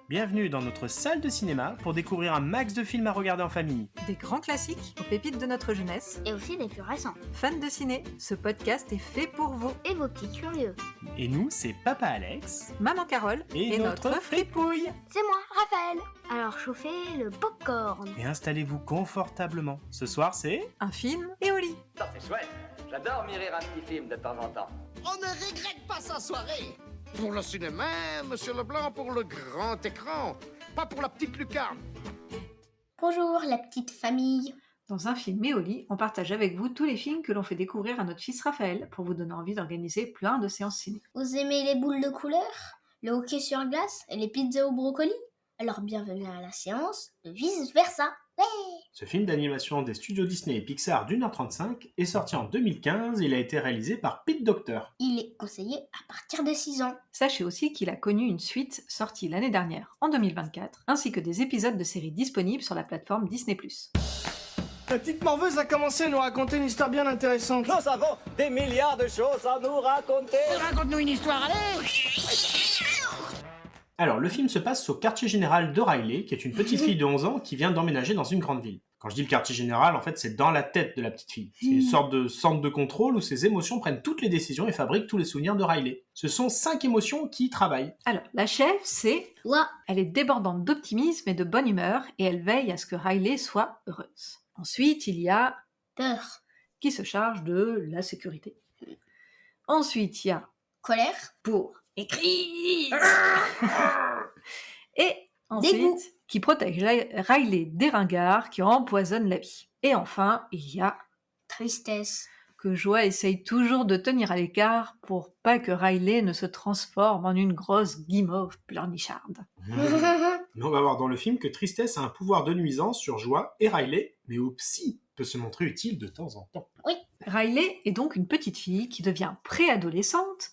Bienvenue dans notre salle de cinéma pour découvrir un max de films à regarder en famille. Des grands classiques aux pépites de notre jeunesse. Et aussi des plus récents. Fans de ciné, ce podcast est fait pour vous. Et vos petits curieux. Et nous, c'est Papa Alex Maman Carole et notre fripouille. C'est moi, Raphaël. Alors chauffez le popcorn. Et installez-vous confortablement. Ce soir, c'est... un film et au lit. Ça c'est chouette. J'adore m'y rire un petit film de temps en temps. On ne regrette pas sa soirée. Pour le cinéma, Monsieur Leblanc, pour le grand écran, pas pour la petite lucarne. Bonjour la petite famille. Dans un film et au lit, on partage avec vous tous les films que l'on fait découvrir à notre fils Raphaël pour vous donner envie d'organiser plein de séances ciné. Vous aimez les boules de couleur, le hockey sur glace et les pizzas au brocoli? Alors bienvenue à la séance de vice versa. Ouais. Ce film d'animation des studios Disney et Pixar d'1h35 est sorti en 2015 et il a été réalisé par Pete Docter. Il est conseillé à partir de 6 ans. Sachez aussi qu'il a connu une suite sortie l'année dernière, en 2024, ainsi que des épisodes de séries disponibles sur la plateforme Disney+. La petite morveuse a commencé à nous raconter une histoire bien intéressante. Nous avons des milliards de choses à nous raconter. Raconte-nous une histoire, allez. Alors, le film se passe au quartier général de Riley, qui est une petite fille de 11 ans qui vient d'emménager dans une grande ville. Quand je dis le quartier général, en fait, c'est dans la tête de la petite fille. C'est une sorte de centre de contrôle où ses émotions prennent toutes les décisions et fabriquent tous les souvenirs de Riley. Ce sont 5 émotions qui travaillent. Alors, la chef, c'est... Ouah. Elle est débordante d'optimisme et de bonne humeur et elle veille à ce que Riley soit heureuse. Ensuite, il y a... Peur. qui se charge de la sécurité. Ensuite, il y a... Colère. pour écrire et ensuite Dégoût. qui protège Riley des ringards qui empoisonnent la vie. Et enfin, il y a Tristesse. que Joie essaye toujours de tenir à l'écart pour pas que Riley ne se transforme en une grosse guimauve pleurnicharde. Mais on va voir dans le film que Tristesse a un pouvoir de nuisance sur Joie et Riley, mais au psy peut se montrer utile de temps en temps. Riley est donc une petite fille qui devient préadolescente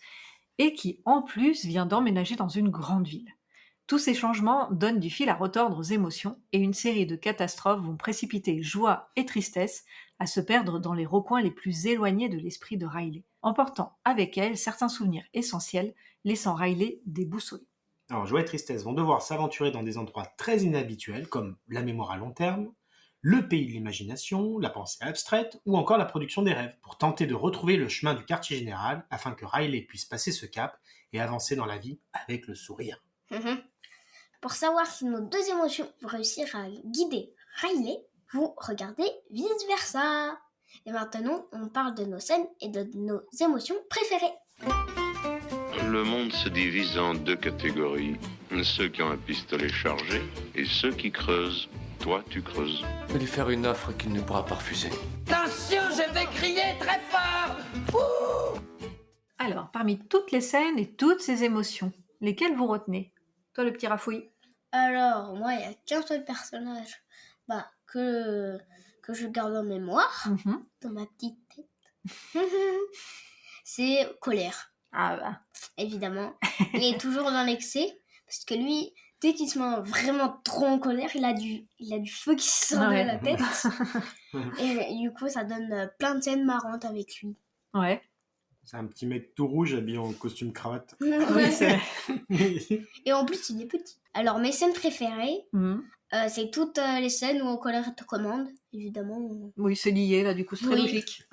et qui, en plus, vient d'emménager dans une grande ville. Tous ces changements donnent du fil à retordre aux émotions et une série de catastrophes vont précipiter joie et tristesse à se perdre dans les recoins les plus éloignés de l'esprit de Riley, emportant avec elle certains souvenirs essentiels, laissant Riley déboussolé. Alors Joie et Tristesse vont devoir s'aventurer dans des endroits très inhabituels comme la mémoire à long terme, le pays de l'imagination, la pensée abstraite ou encore la production des rêves, pour tenter de retrouver le chemin du quartier général afin que Riley puisse passer ce cap et avancer dans la vie avec le sourire. Pour savoir si nos deux émotions vont réussir à guider Riley, vous regardez vice versa. Et maintenant, on parle de nos scènes et de nos émotions préférées. Le monde se divise en deux catégories. Ceux qui ont un pistolet chargé et ceux qui creusent. Toi, tu creuses. Je vais lui faire une offre qu'il ne pourra pas refuser. Attention, je vais crier très fort. Alors, parmi toutes les scènes et toutes ces émotions, lesquelles vous retenez? Toi, le petit Rafouille. Alors, moi, il n'y a qu'un seul personnage que je garde en mémoire, dans ma petite tête. C'est Colère, Ah bah, évidemment. Il est toujours dans l'excès, parce que lui, dès qu'il se met vraiment trop en colère, il a du feu qui sort de la tête. Et du coup, ça donne plein de scènes marrantes avec lui. ouais. C'est un petit mec tout rouge habillé en costume cravate. Oui, c'est... Et en plus, il est petit. Alors, mes scènes préférées, c'est toutes les scènes où Colère te commande, évidemment. Oui, c'est lié, là, du coup, c'est très Oui. logique.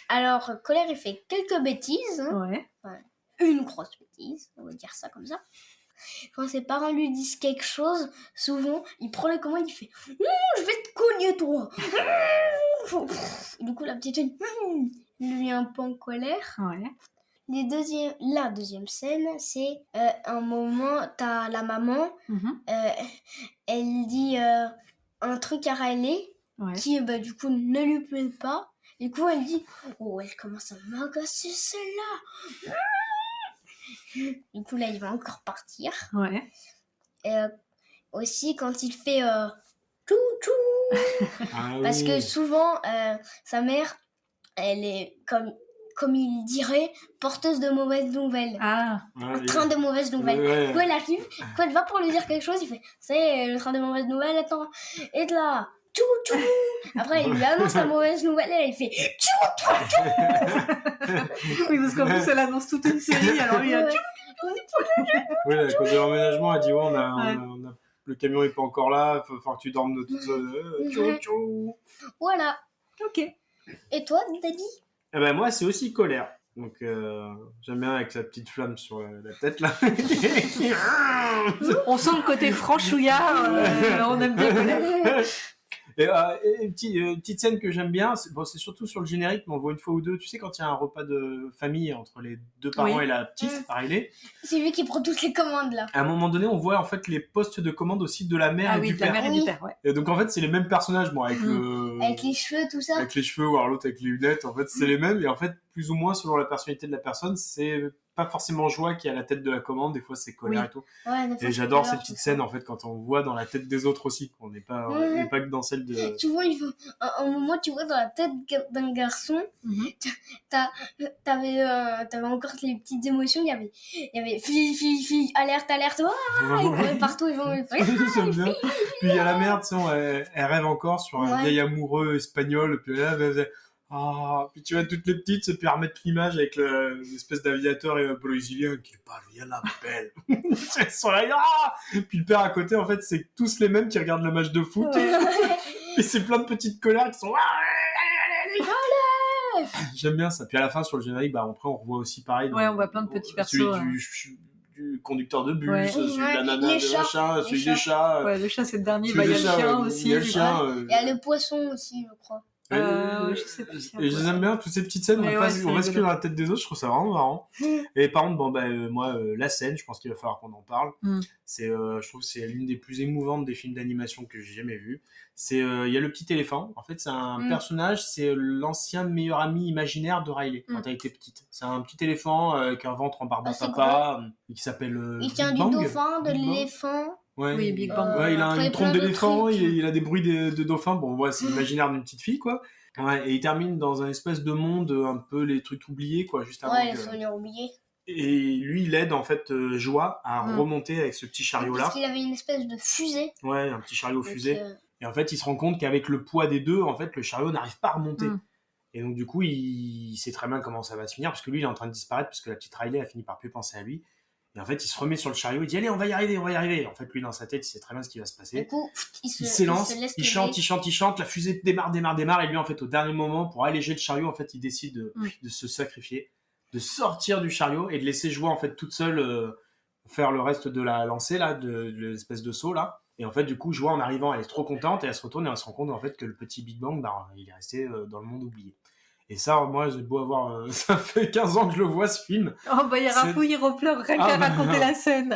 Alors, Colère, il fait quelques bêtises. Ouais. Une grosse bêtise, on va dire ça comme ça. Quand ses parents lui disent quelque chose, souvent, il prend les commandes, il fait « Je vais te cogner, toi !» Du coup, la petite fille, il lui est un peu en colère. Ouais. La deuxième scène, c'est un moment, t'as la maman, elle dit un truc à Riley Ouais. qui, du coup, ne lui plaît pas. Du coup, elle dit « Oh, elle commence à m'agacer celle-là !» Du coup, là, il va encore partir. Ouais. Aussi, quand il fait tchou-tchou, Ah parce oui. que souvent, sa mère, elle est, comme il dirait, porteuse de mauvaises nouvelles. Ah, Un train de mauvaises nouvelles. Ouais. Du coup, elle arrive, quand elle va pour lui dire quelque chose, il fait « C'est le train de mauvaises nouvelles, attends. » Et de là, tchou. Après, elle lui annonce la mauvaise nouvelle, elle fait tchou. Oui, parce qu'en plus, elle annonce toute une série, alors il y a... Oui, à cause de l'emménagement, elle dit ouais, le camion est pas encore là, il va falloir que tu dormes de toute seule. Tchou, tchou. Voilà. Ok. Et toi, Daddy? Eh ben moi, c'est aussi colère. Donc j'aime bien avec sa petite flamme sur la tête là. On sent le côté franchouillard, on aime bien Colère. Et petite scène que j'aime bien, c'est surtout sur le générique, mais on voit une fois ou deux. Tu sais, quand il y a un repas de famille entre les deux parents et la petite, Riley, C'est lui qui prend toutes les commandes là. à un moment donné, on voit en fait les postes de commande aussi de la mère Ah et oui, du de la père. mère et du père, ouais. Et donc en fait, c'est les mêmes personnages, bon, avec Avec les cheveux, tout ça. avec les cheveux, ou alors l'autre avec les lunettes. En fait, c'est les mêmes. Et en fait, plus ou moins selon la personnalité de la personne, c'est pas forcément Joie qui est à la tête de la commande. Des fois, c'est Colère et tout. Ouais, des fois, Et j'adore c'est ces Colère, petites scènes en fait quand on voit dans la tête des autres aussi. On n'est pas que dans celle de. Tu vois, un moment, tu vois dans la tête d'un garçon, t'avais encore les petites émotions. Il y avait fille, alerte, oh, ils couraient partout, ils vont. J'aime bien. Puis il y a la mère, tu sais, elle rêve encore sur un vieil amoureux espagnol. Puis là, elle faisait puis tu vois toutes les petites se permettre l'image avec l'espèce d'aviateur brésilien qui parle bien la belle. Elles sont là, puis le père à côté, en fait, c'est tous les mêmes qui regardent le match de foot. Et c'est plein de petites colères qui sont J'aime bien ça. Puis à la fin, sur le générique, après, on revoit aussi pareil. Ouais, on voit plein de petits persos. Celui du conducteur de bus, celui de la nana Les de chats. machin, celui des chats. Ouais, le chat, c'est le dernier. Celui Il y a des le chats, chien aussi. Il y a le chien. Il y a le poisson aussi, je crois. Je sais pas. Et j'aime bien toutes ces petites scènes, Mais on ouais, reste que dans la tête des autres, je trouve ça vraiment marrant. Et par contre, moi, la scène, je pense qu'il va falloir qu'on en parle. C'est, je trouve que c'est l'une des plus émouvantes des films d'animation que j'ai jamais vu. C'est, il y a le petit éléphant. En fait, c'est un personnage, c'est l'ancien meilleur ami imaginaire de Riley quand elle était petite. C'est un petit éléphant avec un ventre en barbe à papa, qui s'appelle Il tient Big du Bang. dauphin, de Big Bang. l'éléphant. Ouais. Oui, Big Bang. Ouais, il a après, une trompe plein de d'éléphant, trucs. il a des bruits de dauphin. Bon, ouais, c'est l'imaginaire d'une petite fille, quoi. Ouais, et il termine dans un espèce de monde un peu les trucs oubliés, quoi, juste avant. Ouais, les souvenirs oubliés. Et lui, il aide en fait Joie à remonter avec ce petit chariot-là. Parce qu'il avait une espèce de fusée. Ouais, un petit chariot Donc, fusée. Et en fait, il se rend compte qu'avec le poids des deux, en fait, le chariot n'arrive pas à remonter. Et donc, du coup, il sait très bien comment ça va se finir, parce que lui, il est en train de disparaître, parce que la petite Riley a fini par plus penser à lui. Et en fait, il se remet sur le chariot, il dit allez, on va y arriver, on va y arriver. Et en fait, lui, dans sa tête, il sait très bien ce qui va se passer. Du coup, il s'élance, se laisse il chante, la fusée démarre. Et lui, en fait, au dernier moment, pour alléger le chariot, en fait, il décide de se sacrifier, de sortir du chariot et de laisser Joie, en fait, toute seule faire le reste de la lancée, là, de l'espèce de saut, là. Et en fait, du coup, Joie, en arrivant, elle est trop contente et elle se retourne et elle se rend compte, en fait, que le petit Big Bang, il est resté dans le monde oublié. Et ça, moi, j'ai beau avoir... ça fait 15 ans que je le vois, ce film. Oh, il y a Rapou, il repleure rien qu'à raconter la scène.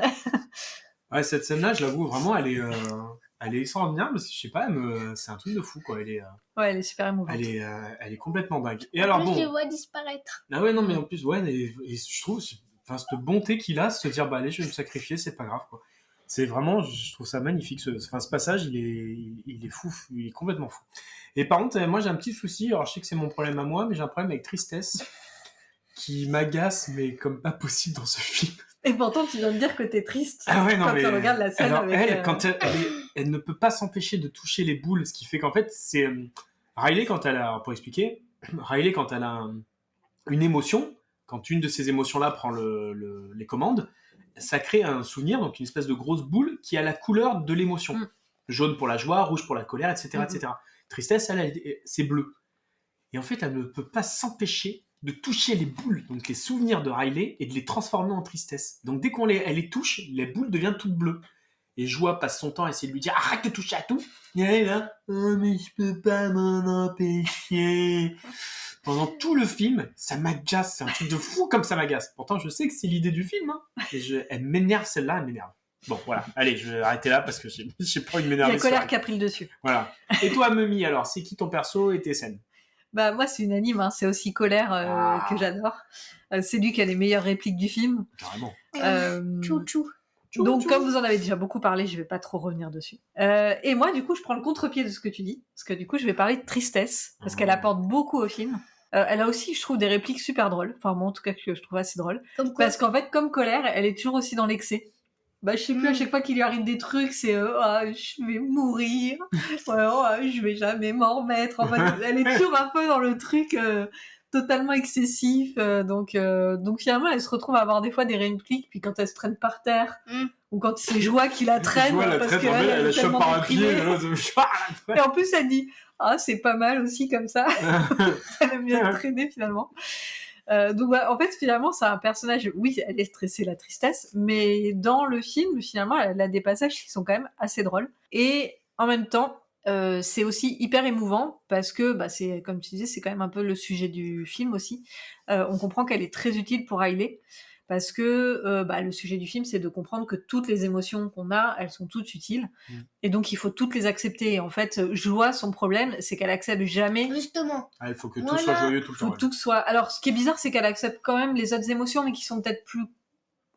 Ouais, cette scène-là, je l'avoue, vraiment, elle est extraordinaire, parce que, je sais pas, c'est un truc de fou, quoi. Ouais, elle est super émouvante. Elle est complètement dingue. Et En alors, plus, bon... je les vois disparaître. Ah ouais, non, mais en plus, ouais, et je trouve, cette bonté qu'il a, se dire, allez, je vais me sacrifier, c'est pas grave, quoi. C'est vraiment, je trouve ça magnifique. Ce passage, il est fou, il est complètement fou. Et par contre, moi, j'ai un petit souci. Alors, je sais que c'est mon problème à moi, mais j'ai un problème avec Tristesse qui m'agace, mais comme pas possible dans ce film. Et pourtant, tu viens de dire que t'es triste quand tu regardes la scène alors, avec... quand elle ne peut pas s'empêcher de toucher les boules, ce qui fait qu'en fait, c'est... Riley, quand elle a... Pour expliquer, Riley, quand elle a une émotion, quand une de ces émotions-là prend les commandes, ça crée un souvenir, donc une espèce de grosse boule qui a la couleur de l'émotion. Jaune pour la joie, rouge pour la colère, etc. etc. Tristesse, c'est bleu. Et en fait, elle ne peut pas s'empêcher de toucher les boules, donc les souvenirs de Riley, et de les transformer en tristesse. Donc dès elle les touche, les boules deviennent toutes bleues. Et Joie passe son temps à essayer de lui dire « Arrête de toucher à tout !» Et elle est là « Oh, mais je peux pas m'en empêcher !» Pendant tout le film, ça m'agace. C'est un truc de fou comme ça m'agace. Pourtant, je sais que c'est l'idée du film. Hein. Et elle m'énerve, celle-là, elle m'énerve. Bon, voilà. Allez, je vais arrêter là parce que j'ai pas envie de m'énerver. Il y a Colère qui a pris le dessus. Voilà. Et toi, Memi, alors, c'est qui ton perso et tes scènes ? Moi, c'est une anime, hein. C'est aussi Colère que j'adore. C'est lui qui a les meilleures répliques du film. Carrément. Chou-chou. Donc, comme vous en avez déjà beaucoup parlé, je vais pas trop revenir dessus. Et moi, du coup, je prends le contre-pied de ce que tu dis, parce que du coup, je vais parler de Tristesse, parce qu'elle apporte beaucoup au film. Elle a aussi, je trouve, des répliques super drôles. Enfin, moi, en tout cas, que je trouve assez drôles. Comme quoi? Parce qu'en fait, comme Colère, elle est toujours aussi dans l'excès. je sais plus, à chaque fois qu'il lui arrive des trucs, c'est ah, je vais mourir, ouais, oh, je vais jamais m'en remettre. En fait, elle est toujours un peu dans le truc totalement excessif. Donc finalement, elle se retrouve à avoir des fois des répliques, puis quand elle se traîne par terre, ou quand c'est Joie qui la traîne, Joie la parce traîne, qu'elle elle est chope tellement par un pied. déprimée. Et en plus, elle dit ah, c'est pas mal aussi comme ça. Elle aime bien traîner finalement. Donc en fait finalement c'est un personnage, oui elle est stressée, la tristesse, mais dans le film finalement elle a des passages qui sont quand même assez drôles, et en même temps c'est aussi hyper émouvant parce que c'est, comme tu disais, c'est quand même un peu le sujet du film aussi. On comprend qu'elle est très utile pour Riley parce que le sujet du film c'est de comprendre que toutes les émotions qu'on a, elles sont toutes utiles, et donc il faut toutes les accepter. Et en fait Joie, son problème c'est qu'elle accepte jamais. Justement. Il faut que tout soit joyeux tout le temps. Faut que tout soit. Alors, ce qui est bizarre, c'est qu'elle accepte quand même les autres émotions, mais qui sont peut-être plus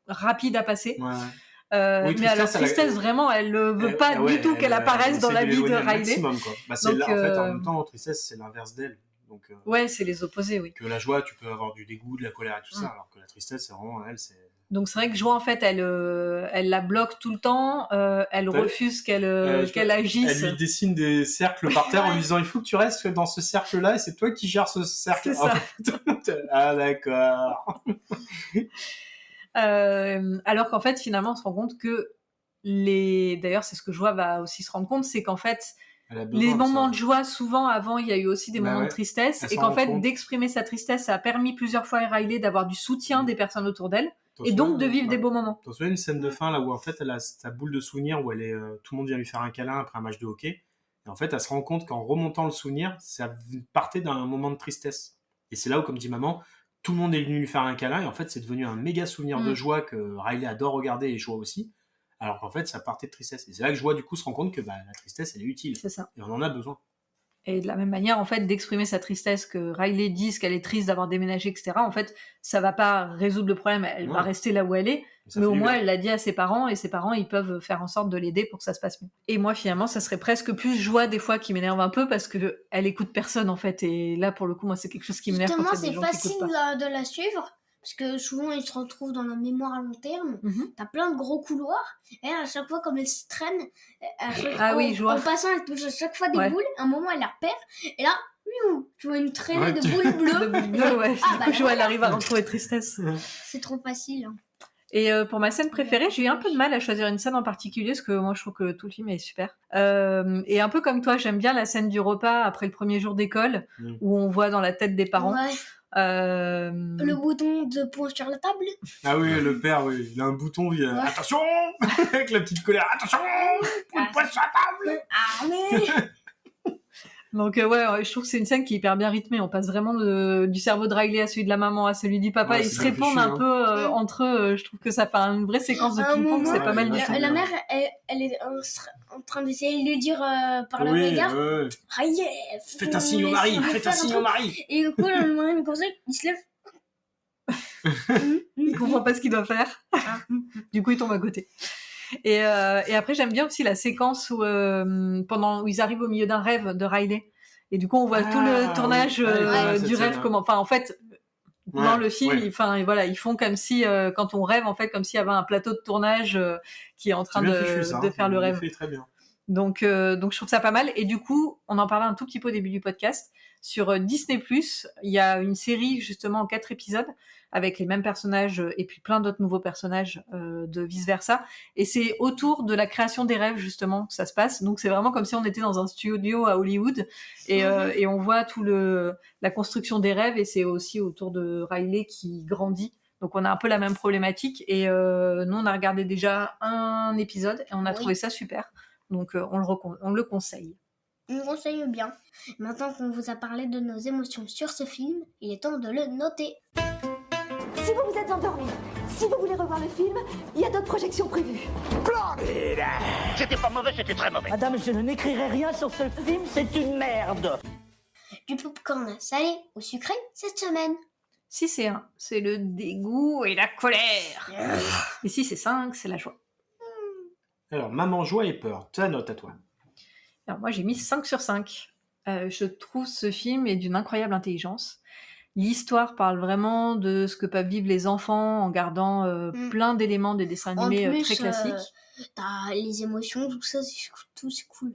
rapides à passer. Ouais. Mais alors, tristesse, vraiment, elle ne veut pas du tout qu'elle apparaisse dans la vie de Riley. Maximum, quoi. Donc, en fait, en même temps, tristesse, c'est l'inverse d'elle. Donc, ouais, c'est les opposés, oui. Que la joie, tu peux avoir du dégoût, de la colère et tout ça, alors que la tristesse, c'est vraiment elle. Donc c'est vrai que Joie, en fait, elle la bloque tout le temps, elle refuse qu'elle agisse. Elle lui dessine des cercles par terre en lui disant il faut que tu restes dans ce cercle-là et c'est toi qui gères ce cercle. C'est ça. Ah d'accord. Alors qu'en fait, finalement, on se rend compte que d'ailleurs, c'est ce que Joie va aussi se rendre compte, c'est qu'en fait, les moments de joie, souvent, avant, il y a eu aussi des moments de tristesse, et qu'en fait, d'exprimer sa tristesse, ça a permis plusieurs fois à Riley d'avoir du soutien des personnes autour d'elle, et donc de vivre des beaux moments. T'en souviens une scène de fin, là, où en fait, elle a sa boule de souvenir, où elle est, tout le monde vient lui faire un câlin après un match de hockey, et en fait, elle se rend compte qu'en remontant le souvenir, ça partait d'un moment de tristesse. Et c'est là où, comme dit maman, tout le monde est venu lui faire un câlin, et en fait, c'est devenu un méga souvenir de joie que Riley adore regarder, et Joie aussi. Alors qu'en fait, ça partait de tristesse. Et c'est là que Joie, du coup, se rend compte que la tristesse, elle est utile. C'est ça. Et on en a besoin. Et de la même manière, en fait, d'exprimer sa tristesse, que Riley dise qu'elle est triste d'avoir déménagé, etc., en fait, ça va pas résoudre le problème. Elle va rester là où elle est, mais au moins, elle l'a dit à ses parents, et ses parents, ils peuvent faire en sorte de l'aider pour que ça se passe mieux. Et moi, finalement, ça serait presque plus Joie, des fois, qui m'énerve un peu, parce que elle écoute personne, en fait. Et là, pour le coup, moi, c'est quelque chose qui m'énerve quand il y a des gens qui écoutent pas. Justement, c'est facile de la suivre. Parce que souvent, ils se retrouvent dans la mémoire à long terme. T'as plein de gros couloirs. Et à chaque fois, comme elle se traîne, en passant, elle touche à chaque fois des boules. À un moment, elle la perd. Et là, tu vois une traînée de boules bleues. Elle arrive à retrouver tristesse. C'est trop facile. Hein. Et pour ma scène préférée, j'ai eu un peu de mal à choisir une scène en particulier, parce que moi, je trouve que tout le film est super. Et un peu comme toi, j'aime bien la scène du repas après le premier jour d'école, où on voit dans la tête des parents. Ouais. Le bouton de point sur la table. Ah oui, le père, oui. Il a un bouton, attention avec la petite colère, attention, point de point sur la table. Ah mais... Donc je trouve que c'est une scène qui est hyper bien rythmée. On passe vraiment du cerveau de Riley à celui de la maman, à celui du papa. Ils se répondent un peu entre eux. Je trouve que ça fait une vraie séquence de ping-pong. C'est pas mal du tout. La mère, elle est en train d'essayer de lui dire par le regard. Riley, faites un signe au mari, faites un signe au mari. Et du coup, le mari, comme ça, il se lève. Il comprend pas ce qu'il doit faire. Du coup, il tombe à côté. Et après, j'aime bien aussi la séquence où ils arrivent au milieu d'un rêve de Riley. Et du coup, on voit tout le tournage du rêve. En fait, dans le film, ils font comme si, quand on rêve, en fait, comme s'il y avait un plateau de tournage qui est en train de faire le rêve. Très bien. Donc, je trouve ça pas mal. Et du coup, on en parlait un tout petit peu au début du podcast. Sur Disney+, il y a une série, justement, en 4 épisodes, avec les mêmes personnages et puis plein d'autres nouveaux personnages de vice-versa. Et c'est autour de la création des rêves, justement, que ça se passe. Donc, c'est vraiment comme si on était dans un studio à Hollywood et on voit la construction des rêves, et c'est aussi autour de Riley qui grandit. Donc, on a un peu la même problématique. Et nous, on a regardé déjà un épisode et on a trouvé ça super. Donc, on le conseille. On le conseille bien. Maintenant qu'on vous a parlé de nos émotions sur ce film, il est temps de le noter. Si vous vous êtes endormi, si vous voulez revoir le film, il y a d'autres projections prévues. C'était pas mauvais, c'était très mauvais. Madame, je n'écrirai rien sur ce film, c'est une merde. Du popcorn salé ou sucré cette semaine? Si c'est 1, c'est le dégoût et la colère. Et si c'est 5, c'est la joie. Alors, maman, joie et peur, ta note à toi. Alors moi, j'ai mis 5 sur 5. Je trouve ce film est d'une incroyable intelligence. L'histoire parle vraiment de ce que peuvent vivre les enfants en gardant plein d'éléments des dessins En animés plus, très classiques. t'as les émotions, tout ça, c'est cool.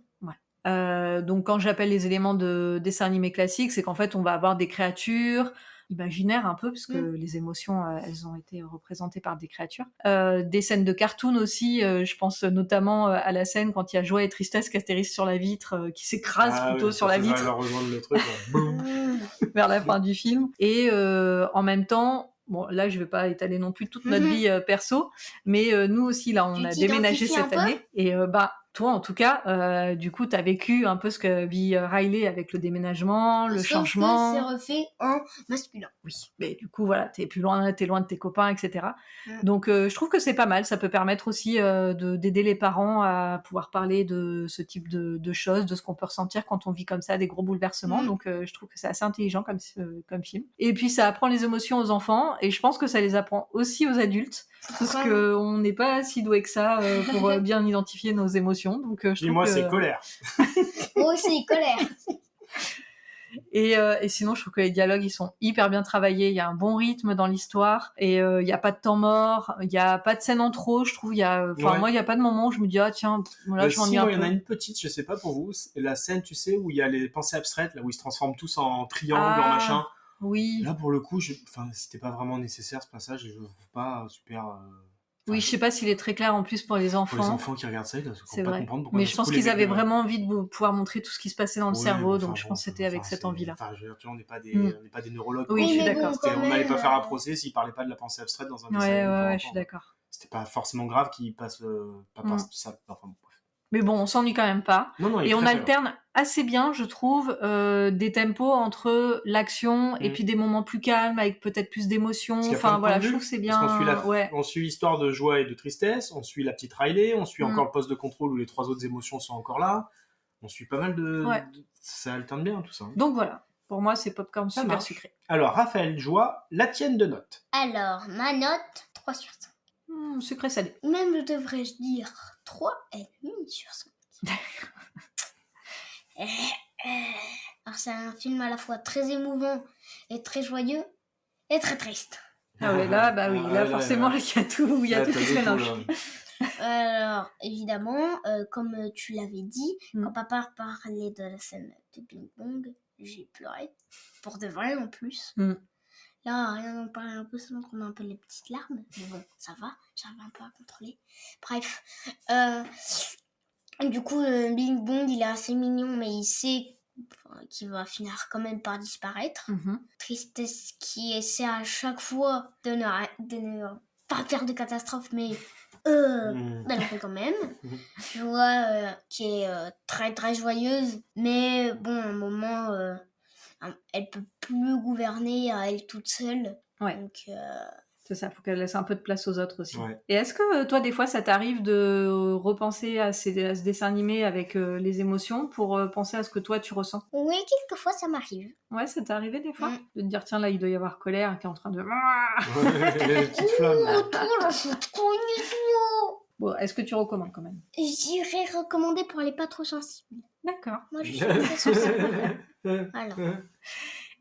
Donc quand j'appelle les éléments de dessins animés classiques, c'est qu'en fait on va avoir des créatures imaginaires un peu, parce que les émotions, elles ont été représentées par des créatures. Des scènes de cartoon aussi, je pense notamment à la scène quand il y a Joie et Tristesse qui atterrissent sur la vitre, qui s'écrasent plutôt sur la vitre. Ça va rejoindre le truc. Boum. Vers la fin du film. Et en même temps, bon, là, je vais pas étaler non plus toute notre vie perso, mais nous aussi, là, on a déménagé cette année. Et toi, en tout cas, du coup, t'as vécu un peu ce que vit Riley avec le déménagement, le changement. Sauf que c'est refait en masculin. Oui, mais du coup, voilà, t'es loin de tes copains, etc. Donc, je trouve que c'est pas mal. Ça peut permettre aussi d'aider les parents à pouvoir parler de ce type de choses, de ce qu'on peut ressentir quand on vit comme ça, des gros bouleversements. Donc, je trouve que c'est assez intelligent comme film. Et puis, ça apprend les émotions aux enfants, et je pense que ça les apprend aussi aux adultes, parce qu'on n'est pas si doué que ça pour bien identifier nos émotions. Donc, je trouve moi, que... c'est colère. Moi aussi, colère. Et sinon, je trouve que les dialogues, ils sont hyper bien travaillés. Il y a un bon rythme dans l'histoire. Et il n'y a pas de temps mort. Il n'y a pas de scène en trop, je trouve. Moi, il n'y a pas de moment où je me dis, ah tiens, là, je m'ennuie un peu. Il y en a une petite, je sais pas pour vous, c'est la scène, tu sais, où il y a les pensées abstraites, là où ils se transforment tous en triangle, en machin. Oui. Là, pour le coup, c'était pas vraiment nécessaire ce passage, et je trouve pas super... Oui, je sais pas s'il est très clair en plus pour les enfants. Pour les enfants qui regardent ça, ils doivent pas comprendre pourquoi. Mais je pense qu'ils avaient vraiment envie de pouvoir montrer tout ce qui se passait dans le cerveau, donc je pense que c'était avec cette envie-là. Enfin, je veux dire, on n'est pas des neurologues. Oui, je suis d'accord. On n'allait pas faire un procès s'ils parlaient pas de la pensée abstraite dans un dessin. Ouais, je suis d'accord. C'était pas forcément grave qu'ils passent pas par ça. Enfin, mais bon, on s'ennuie quand même pas. Non, et on alterne assez bien, je trouve, des tempos entre l'action et puis des moments plus calmes, avec peut-être plus d'émotion. Enfin, voilà, je trouve que c'est bien. On suit l'histoire de joie et de tristesse, on suit la petite Riley, on suit encore le poste de contrôle où les 3 autres émotions sont encore là. On suit pas mal de... Ça alterne bien, tout ça. Donc voilà, pour moi, c'est popcorn super sucré. Alors, Raphaël Joie, la tienne de note. Alors, ma note, 3 sur 5. Sucré salé. Même devrais-je dire 3,5 sur 5. Alors c'est un film à la fois très émouvant et très joyeux et très triste. Ah ouais, là, forcément, il y a tout qui se mélange. Alors, évidemment, comme tu l'avais dit, quand papa parlait de la scène de Bing Bong, j'ai pleuré, pour de vrai en plus. Là, rien d'en parler un peu, ça montre qu'on a un peu les petites larmes. Mais bon, ça va, j'arrive un peu à contrôler. Bref. Du coup, Bing Bong, il est assez mignon, mais il sait qu'il va finir quand même par disparaître. Tristesse qui essaie à chaque fois de ne pas faire de catastrophe, mais elle le fait quand même. Joie qui est très très joyeuse, mais bon, à un moment... elle peut plus gouverner à elle toute seule. Donc, c'est ça, faut qu'elle laisse un peu de place aux autres aussi. Et est-ce que toi, des fois, ça t'arrive de repenser à ce dessin animé avec les émotions pour penser à ce que toi, tu ressens? Oui, quelquefois, ça m'arrive. Ouais, ça t'est arrivé des fois de te dire, tiens, là, il doit y avoir colère qui est en train de... Les petites flammes. Bon, est-ce que tu recommandes quand même? Je dirais recommander pour les pas trop sensibles. D'accord. Moi, je suis très sensible. Voilà.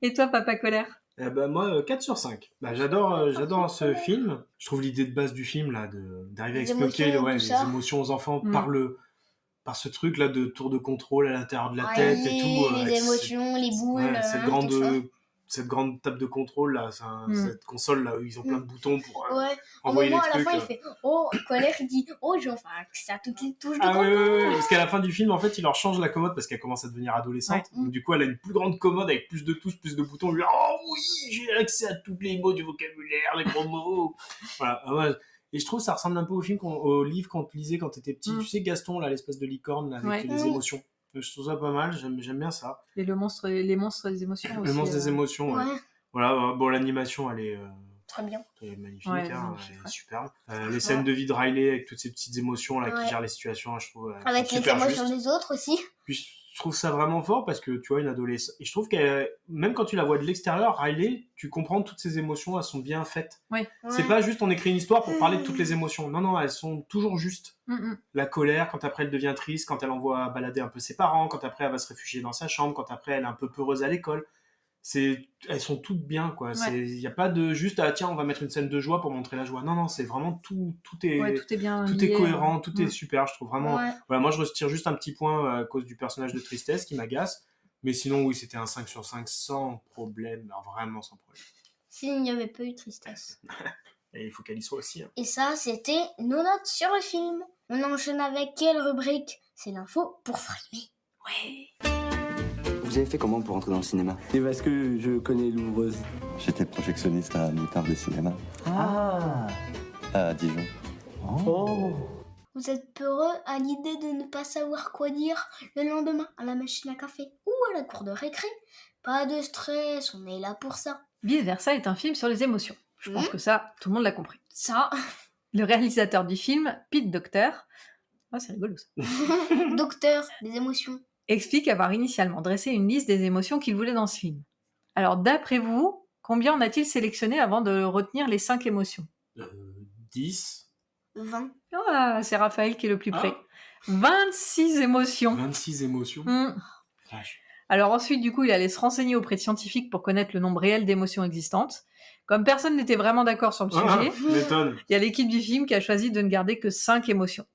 Et toi, Papa Colère? Moi, 4 sur 5. J'adore ce film. Je trouve l'idée de base du film, là, d'arriver à expliquer les émotions aux enfants par ce truc là de tour de contrôle à l'intérieur de la tête et tout. Les émotions, les boules. Cette grande table de contrôle là, cette console là où ils ont plein de boutons pour envoyer les trucs. À la fin, il fait colère, il dit je vais faire accès à toutes les touches de commande. Oui, parce qu'à la fin du film, en fait, il leur change la commode parce qu'elle commence à devenir adolescente. Donc, du coup, elle a une plus grande commode avec plus de touches, plus de boutons. Il lui dit oui, j'ai accès à tous les mots du vocabulaire, les gros mots. Voilà. Et je trouve que ça ressemble un peu au livre qu'on lisait quand t'étais petit. Tu sais, Gaston, là, l'espèce de licorne là, avec les émotions. Je trouve ça pas mal, j'aime bien ça. Et les monstres des émotions aussi. Le monstre des émotions, Voilà, bon, l'animation, elle est... très bien. Elle est magnifique, elle est superbe. Les scènes de vie de Riley avec toutes ces petites émotions là, qui gèrent les situations, je trouve... avec les émotions des autres aussi. Puis je trouve ça vraiment fort parce que tu vois une adolescente... Et je trouve qu'elle, même quand tu la vois de l'extérieur, Riley, tu comprends toutes ces émotions, elles sont bien faites. C'est pas juste on écrit une histoire pour parler de toutes les émotions. Non, elles sont toujours justes. La colère, quand après elle devient triste, quand elle envoie balader un peu ses parents, quand après elle va se réfugier dans sa chambre, quand après elle est un peu peureuse à l'école. elles sont toutes bien, quoi. Ouais. Il n'y a pas de juste, ah tiens, on va mettre une scène de joie pour montrer la joie. Non, c'est vraiment tout est, Ouais, tout est bien tout lié, est cohérent, tout est Mm. super. Je trouve vraiment. Ouais. Voilà, moi, je retire juste un petit point à cause du personnage de Tristesse qui m'agace. Mais sinon, oui, c'était un 5 sur 5 sans problème. Alors, vraiment sans problème. S'il n'y avait pas eu Tristesse. Et il faut qu'elle y soit aussi. Hein. Et ça, c'était nos notes sur le film. On enchaîne avec quelle rubrique? C'est l'info pour frimer. Ouais. Vous avez fait comment pour entrer dans le cinéma? C'est parce que je connais l'ouvreuse. J'étais projectionniste à Moutarde des cinémas. Ah. À Dijon. Oh. Vous êtes peureux à l'idée de ne pas savoir quoi dire le lendemain à la machine à café ou à la cour de récré? Pas de stress, on est là pour ça. Vice Versa est un film sur les émotions. Je pense que ça, tout le monde l'a compris. Ça, Le réalisateur du film, Pete Docter, c'est rigolo ça, docteur, les émotions. explique avoir initialement dressé une liste des émotions qu'il voulait dans ce film. Alors d'après vous, combien en a-t-il sélectionné avant de retenir les 5 émotions? 10, 20. Ah, c'est Raphaël qui est le plus près. Ah. 26 émotions. 26 émotions. Vache. Alors ensuite, du coup, il allait se renseigner auprès de scientifiques pour connaître le nombre réel d'émotions existantes. Comme personne n'était vraiment d'accord sur le sujet, M'étonne. il y a l'équipe du film qui a choisi de ne garder que 5 émotions.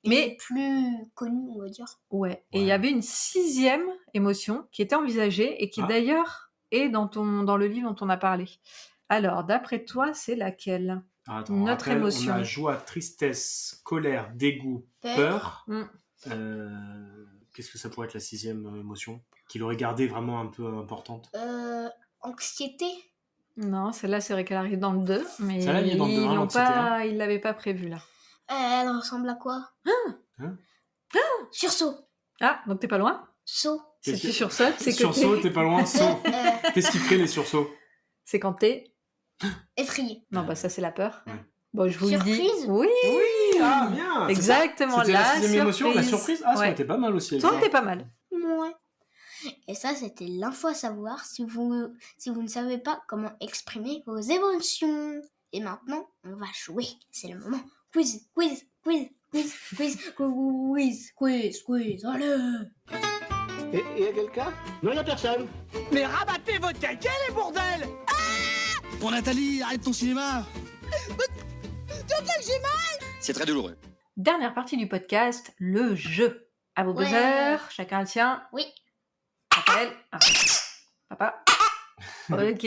Mais plus connu, on va dire. Ouais. Et il y avait une 6e émotion qui était envisagée et qui d'ailleurs est dans le livre dont on a parlé. Alors, d'après toi, c'est laquelle? Attends, Notre rappelle, émotion. On a joie, tristesse, colère, dégoût, peur. Qu'est-ce que ça pourrait être la 6e émotion qu'il aurait gardé vraiment un peu importante? Anxiété. Non, celle-là, c'est vrai qu'elle arrive dans le 2, mais Celle-là, elle est dans le 2, hein, l'anxiété, ils l'avaient pas prévu là. Elle ressemble à quoi? Sursaut. Ah, donc t'es pas loin? Saut. Si tu sursautes, c'est que Sursaut, t'es pas loin, saut. Qu'est-ce qui crée les sursauts? c'est quand t'es... Effrayé. Non, bah ça c'est la peur. Ouais. Bon, je vous le dis. Surprise. Oui, Ah, bien. c'est exactement, ça. C'était la la 6e émotion, la surprise. surprise. Ah, ça Ouais. aurait été pas mal aussi. elle. Ça aurait été pas mal. Ouais. Et ça, c'était l'info à savoir si vous ne savez pas comment exprimer vos émotions. Et maintenant, on va jouer. C'est le moment. Quiz, quiz, quiz, quiz, quiz, quiz, quiz, quiz, allez. Et y a quelqu'un? Non, y'a personne. Mais rabattez votre caquet, les bordels! Bon Nathalie, arrête ton cinéma. C'est très douloureux. Dernière partie du podcast, le jeu. À vos Ouais. buzzers, chacun le tien. Oui. Raphaël. Ah. Papa. Ok.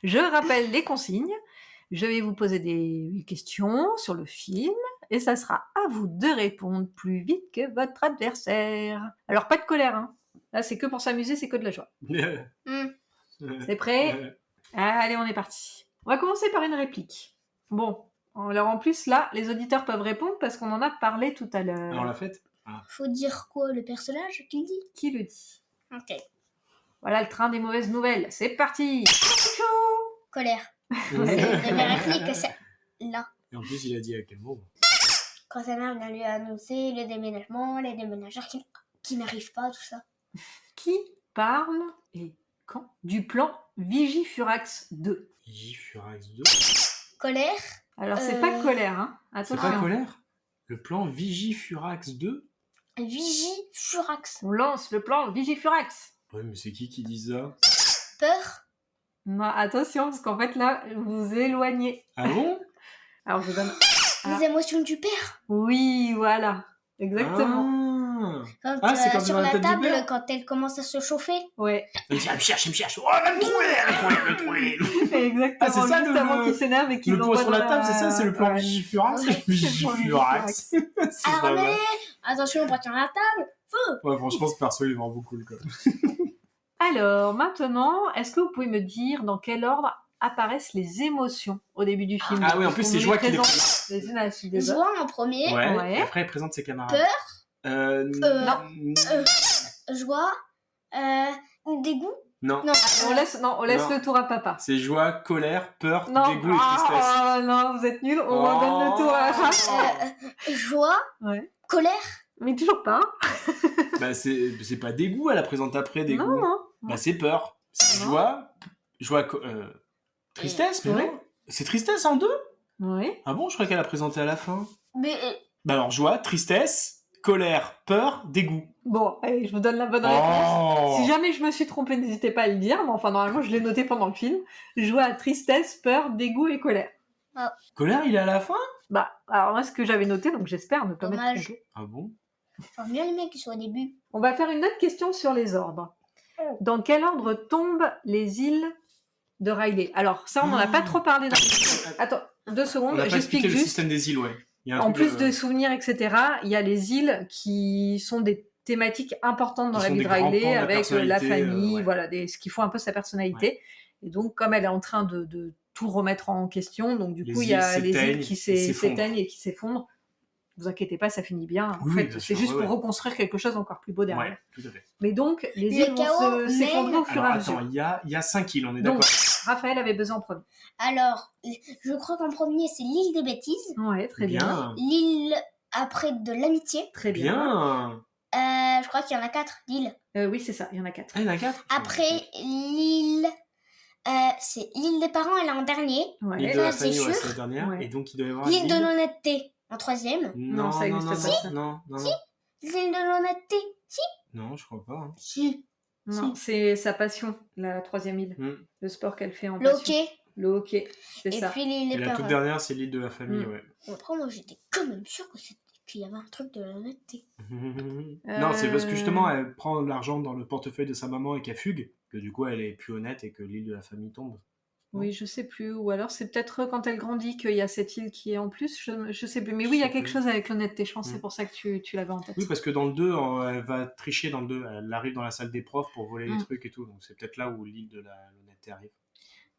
Je rappelle les consignes. Je vais vous poser des questions sur le film et ça sera à vous de répondre plus vite que votre adversaire. Alors, pas de colère, hein. Là, c'est que pour s'amuser, c'est que de la joie. C'est prêt? Allez, on est parti. On va commencer par une réplique. Bon, alors en plus, là, les auditeurs peuvent répondre parce qu'on en a parlé tout à l'heure. On l'a faite? Faut dire quoi, le personnage qui dit? Qui le dit? Ok. Voilà le train des mauvaises nouvelles. C'est parti! Colère. Ouais. C'est ma réplique, c'est là. Et en plus, il a dit à quel mot? Quand sa mère vient lui annoncer le déménagement, les déménageurs qui n'arrivent pas, tout ça. Qui parle et quand du plan Vigifurax 2? Vigifurax 2. Colère. Alors, c'est pas colère, hein. C'est Attention. pas colère? Le plan Vigifurax 2? Vigifurax. On lance le plan Vigifurax. Ouais, mais c'est qui dit ça? Peur. Non, attention, parce qu'en fait, là, vous vous éloignez. Ah bon? Alors, je donne... Les émotions du père. Oui, voilà. Exactement. Quand, c'est quand sur dans la la tête du table, père. quand elle commence à se chauffer. Ouais. Elle dit, elle me cherche. Oh, elle va me trouver. Exactement. Ah, c'est ça juste avant qu'il s'énerve et qu'il Le point l'envoie sur dans la table, c'est ça? C'est le plan Ouais. Vigifurax? Ouais, Vigifurax. C'est Ah, pas mal. mais attention, on va sur la table. Feu. Ouais, franchement, ce perso, il vend beaucoup le code. Alors, maintenant, est-ce que vous pouvez me dire dans quel ordre apparaissent les émotions au début du film? Ah oui, en plus, c'est Joie qui les présente les unes à la suite des autres. Joie en premier. Ouais. Et après, elle présente ses camarades. Peur. Non. Joie. Dégoût. Non. Non. On laisse Non. le tour à papa. C'est joie, colère, peur, Non. dégoût et tristesse. Oh, non, vous êtes nuls. On redonne le tour à la fin. Joie. Ouais. Colère. Mais toujours pas. Bah, c'est pas dégoût, elle la présente après, dégoût. Non. Bah, c'est peur. C'est joie, tristesse, mais Ouais. non. C'est tristesse en 2? Oui. Ah bon, je crois qu'elle a présenté à la fin. Mais Bah alors, joie, tristesse colère, peur, dégoût. Bon, allez, je vous donne la bonne Oh. réponse. Si jamais je me suis trompée, n'hésitez pas à le dire. Mais enfin, normalement, je l'ai noté pendant le film. Je vois tristesse, peur, dégoût et colère. Colère, il est à la fin? Bah, alors moi, ce que j'avais noté, donc j'espère ne pas m'être Dommage. trompée. Ah bon? J'aime bien les mecs qui sont au début. On va faire une autre question sur les ordres. Dans quel ordre tombent les îles de Riley? Alors, ça, on n'en a pas trop parlé dans Attends, 2 On secondes, n'a pas j'explique expliqué le juste. système des îles, ouais. Il y a un En truc plus de souvenirs, etc., il y a les îles qui sont des thématiques importantes dans Qui la sont vie des de grands Riley, pans de la avec la personnalité, famille, ouais. voilà, ce qui font un peu sa personnalité. Et donc, comme elle est en train de tout remettre en question, donc du Les coup, il y a îles les îles s'éteignent qui et s'effondrent. s'éteignent et qui s'effondrent. Vous inquiétez pas, ça finit bien. En Oui, fait, bien c'est sûr, juste ouais, pour ouais. reconstruire quelque chose d'encore plus beau derrière. Ouais, tout à fait. Mais donc, les Le îles vont chaos s'effondrer au mène- fur et Alors à mesure. attends, il y a 5 îles, on est Donc, d'accord? Raphaël avait besoin en premier. Alors, je crois qu'en premier, c'est l'île des bêtises. Ouais, très bien. L'île après de l'amitié. Très bien. Bien. Je crois qu'il y en a 4 d'îles. Oui, c'est ça, il y en a 4. Ah, il y en a 4? Après, l'île... c'est l'île des parents, elle est en dernier. Ouais. L'île de la Ça, c'est famille, ouais, sûr. c'est la dernière. Ouais. Et donc, il doit y avoir L'île de l'honnêteté, en troisième. Non, ça non, existe non, pas, non, ça. non, non, Si. non. L'île de l'honnêteté. Si. Non, je crois pas. Hein. Si. Non, c'est sa passion, la 3e île. Hmm. Le sport qu'elle fait en Le passion. hockey. Le hockey, c'est Et ça. puis l'île Et des la toute parents. dernière, c'est l'île de la famille, Mm. ouais. Après, moi, j'étais quand même sûre qu'il y avait un truc de l'honnêteté. Non, c'est parce que justement, elle prend l'argent dans le portefeuille de sa maman et qu'elle fugue, que du coup, elle est plus honnête et que l'île de la famille tombe. Oui, je sais plus. Ou alors c'est peut-être quand elle grandit qu'il y a cette île qui est en plus. Je sais plus. Mais oui, il y a quelque chose avec l'honnêteté. Je pense que c'est pour ça que tu l'avais en tête. Oui, parce que dans le 2, elle va tricher dans le 2. Elle arrive dans la salle des profs pour voler les Mm. trucs et tout. Donc c'est peut-être là où l'île de l'honnêteté arrive.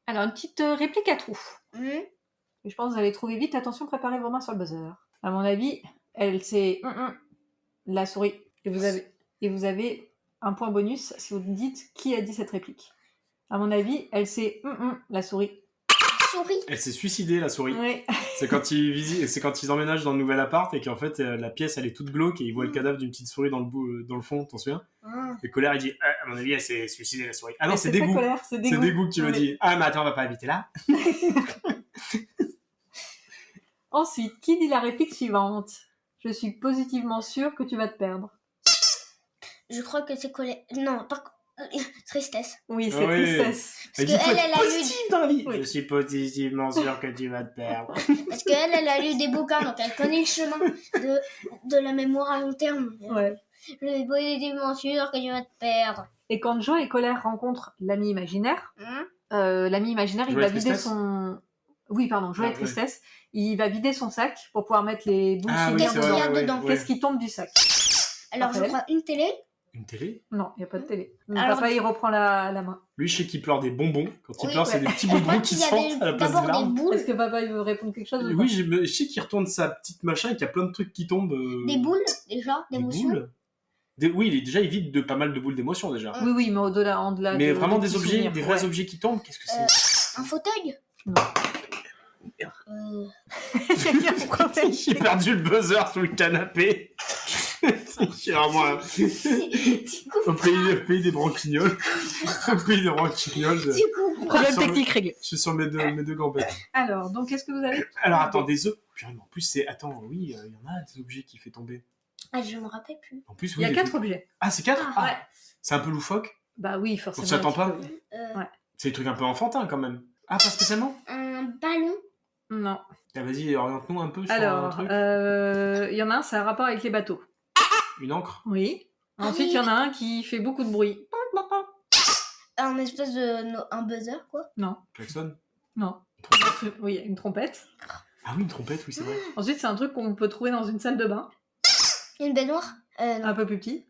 Alors, une petite réplique à trous. Et je pense que vous allez trouver vite. Attention, préparez vos mains sur le buzzer. À mon avis, elle c'est la souris. Et vous avez un point bonus si vous me dites qui a dit cette réplique. À mon avis, elle c'est la souris. Souris. Elle s'est suicidée, la souris. Oui. C'est quand ils emménagent dans le nouvel appart et qu'en fait, la pièce, elle est toute glauque et ils voient le cadavre d'une petite souris dans le fond, t'en souviens? Et Colère, il dit, à mon avis, elle s'est suicidée, la souris. Ah non, Mais c'est c'est pas dégoût. Colère, c'est C'est dégoût. dégoût que tu me Oui. dis. Ah, mais attends, on va pas habiter là. Ensuite, qui dit la réplique suivante? Je suis positivement sûre que tu vas te perdre. Je crois que c'est colère. Non, pas tristesse. Oui, c'est Oui. tristesse. Parce qu'elle, elle a lu... dans la vie. Oui. Je suis positivement sûr que tu vas te perdre. Parce qu'elle, elle a lu des bouquins, donc elle connaît le chemin de la mémoire à long terme. Ouais. Je suis positivement sûre que tu vas te perdre. Et quand Joe et Colère rencontrent l'ami imaginaire, Hein l'ami imaginaire, il Joe va et vider Tristesse son... Oui, pardon, Joe Ah, et Tristesse. Il va vider son sac pour pouvoir mettre les boules Ah sous oui, terre c'est dedans. vrai, ouais, dedans. ouais. Qu'est-ce qui tombe du sac? Alors, je Raphaël crois une télé. Une télé? Non, il n'y a pas de télé. Alors, Papa, il reprend la main. Lui, je sais qu'il pleure des bonbons. Quand il Oui, pleure, c'est ouais. des petits Je bonbons crois qui qu'il y avait sortent à la place des d'abord des larmes. boules. Est-ce que papa, il veut répondre quelque chose ou pas? Oui, je sais qu'il retourne sa petite machin et qu'il y a plein de trucs qui tombent. Des boules, déjà, d'émotions. boules. Oui, déjà, il vide de pas mal de boules d'émotions, déjà. Oui, oui, mais au-delà Mais de- vraiment des des petits objets, souvenirs, des vrais ouais. objets qui tombent, qu'est-ce que c'est? Un fauteuil. Non. Euh, J'ai perdu le buzzer sous le canapé. C'est vraiment au pays des branquignoles. Au pays des branquignoles. Problème technique réglé. Je suis sur mes deux gambettes. Alors, donc, qu'est-ce que vous avez? Alors, attends, des œufs. Purée, mais en plus, c'est. Attends, oui, il y en a des objets qui fait tomber. Ah, je me rappelle plus. En plus, Il oui. y a les 4 trucs- objets. Ah, c'est 4? Ah, ouais. C'est un peu loufoque. Bah oui, On forcément. s'y attend un pas. petit peu. Ouais. C'est des trucs un peu enfantins quand même. Ah, pas spécialement? Un ballon. Non. Ah, vas-y, oriente-nous un peu sur un Alors, truc. il y en a un, ça a un rapport avec les bateaux. Une encre? Oui. Ah Ensuite, il oui. y en a un qui fait beaucoup de bruit. Un espèce de... un buzzer, quoi. Non. Klaxon? Non. Oui, une trompette. Ah oui, une trompette, oui, c'est vrai. Ensuite, c'est un truc qu'on peut trouver dans une salle de bain, Une baignoire. Non. un peu plus petit.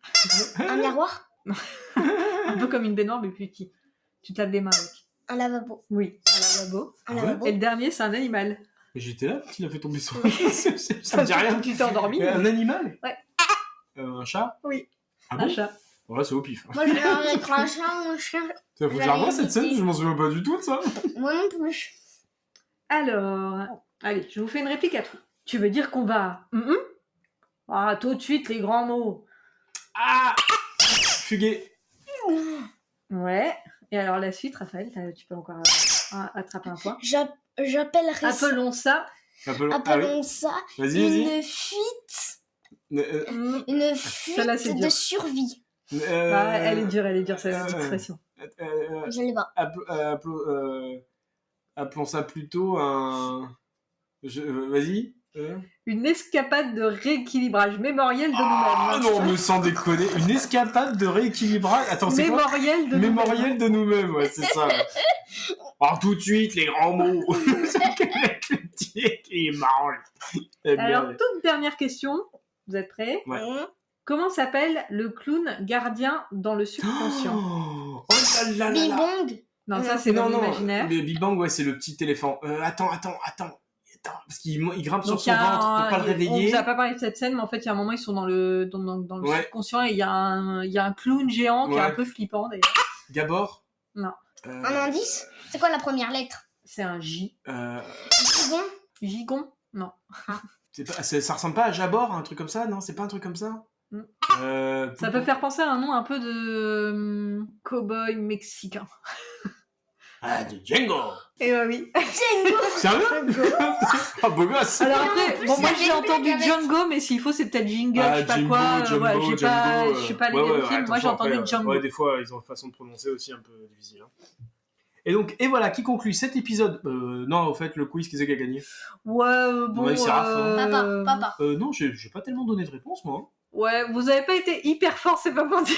Un miroir. Un peu comme une baignoire, mais plus petit. Tu te laves les mains avec. Un lavabo. Oui, un lavabo. Un Ah ouais lavabo. Et le dernier, c'est un animal. Mais j'étais là quand il a fait tomber son. Oui. Ça me dit rien. Tu t'es endormi. Mais un animal? Ouais. Un chat? Oui. Ah Un bon? chat. Bon, là, c'est au pif. Moi, je vais être un chat ou un chien. Ça, faut que je la revoie cette scène, je m'en souviens pas du tout de ça. Moi non plus. Alors, allez, je vous fais une réplique à tout. Tu veux dire qu'on va... Ah, tout de suite, les grands mots. Ah! Fugué. Ouais. Et alors, la suite, Raphaël, tu peux encore attraper un point. J'appellerai ça... Appelons ça... Ah oui. Appelons ça Vas-y, vas-y. une fuite Une fuite Celle-là, c'est de dur. survie. Elle est dure, cette expression. Je l'ai pas. Appelons ça plutôt un... Vas-y. Une escapade de rééquilibrage mémoriel de Ah nous-mêmes. non, mais sans déconner. Une escapade de rééquilibrage. Attends, c'est quoi? Mémoriel de nous-mêmes, ouais, c'est ça. Ouais. Alors tout de suite, les grands mots. Avec le petit qui est marrant. Alors, toute dernière question. Vous êtes prêts? Ouais. Comment s'appelle le clown gardien dans le subconscient? Oh là là là là. Bing-bong. Non, ça c'est dans l'imaginaire. Mais Big Bang, ouais, c'est le petit éléphant. Attends. Parce qu'il grimpe sur Donc, son ventre pour pas le réveiller. On vous a pas parlé de cette scène, mais en fait, il y a un moment, ils sont dans le Ouais. subconscient et il y a un clown géant qui est un peu flippant d'ailleurs. Gabor? Non. Un indice? C'est quoi la première lettre? C'est un J. Gigon? Gigon? Non. Ça ressemble pas à Jabor, un truc comme ça? Non, c'est pas un truc comme ça? Ça peut faire penser à un nom un peu de cow-boy mexicain. Ah, de Django! Eh ben oui. Django! Sérieux? Ah, beau gosse! Alors après, bon, moi j'ai entendu Django, mais s'il faut, c'est peut-être Jingle, je sais pas Jimbo, quoi. Jumbo, ouais, Jumbo, je sais pas les noms du film. Moi j'ai entendu Django. Ouais, des fois, ils ont une façon de prononcer aussi un peu difficile. Hein. Et voilà, qui conclut cet épisode. Non, au fait, le quiz, qui c'est qui a gagné? Ouais, bon. Ouais, c'est Raph, Papa. Non, j'ai pas tellement donné de réponse, moi. Ouais, vous avez pas été hyper fort, c'est pas pour dire.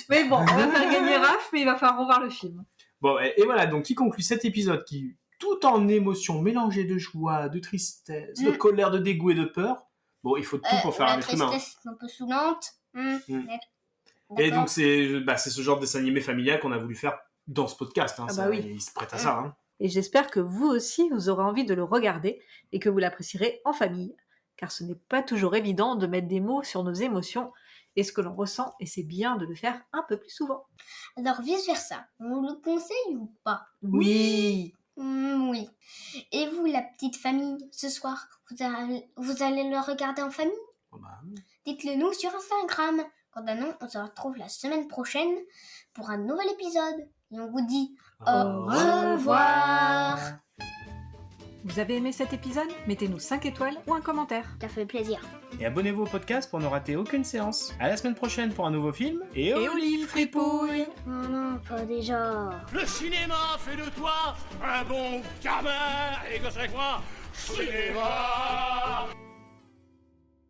Mais bon, on va faire gagner Raph, mais il va falloir revoir le film. Bon, et voilà, donc qui conclut cet épisode qui, tout en émotions mélangées de joie, de tristesse, de colère, de dégoût et de peur, bon, il faut tout pour faire un être humain. La tristesse est un peu saoulante. Et donc, c'est ce genre de dessin animé familial qu'on a voulu faire dans ce podcast. Hein, oui. Il se prête à ça. Hein. Et j'espère que vous aussi, vous aurez envie de le regarder et que vous l'apprécierez en famille, car ce n'est pas toujours évident de mettre des mots sur nos émotions et ce que l'on ressent, et c'est bien de le faire un peu plus souvent. Alors, vice-versa, on le conseille ou pas? Oui. Oui. Et vous, la petite famille, ce soir, vous allez le regarder en famille? Dites-le nous sur Instagram. Quant à nous, on se retrouve la semaine prochaine pour un nouvel épisode. Et on vous dit au revoir. Vous avez aimé cet épisode? Mettez-nous 5 étoiles ou un commentaire. Ça fait plaisir. Et abonnez-vous au podcast pour ne rater aucune séance. À la semaine prochaine pour un nouveau film. Et au livre, fripouille! Non, pas déjà. Le cinéma fait de toi un bon gamin. Et que c'est quoi? Cinéma!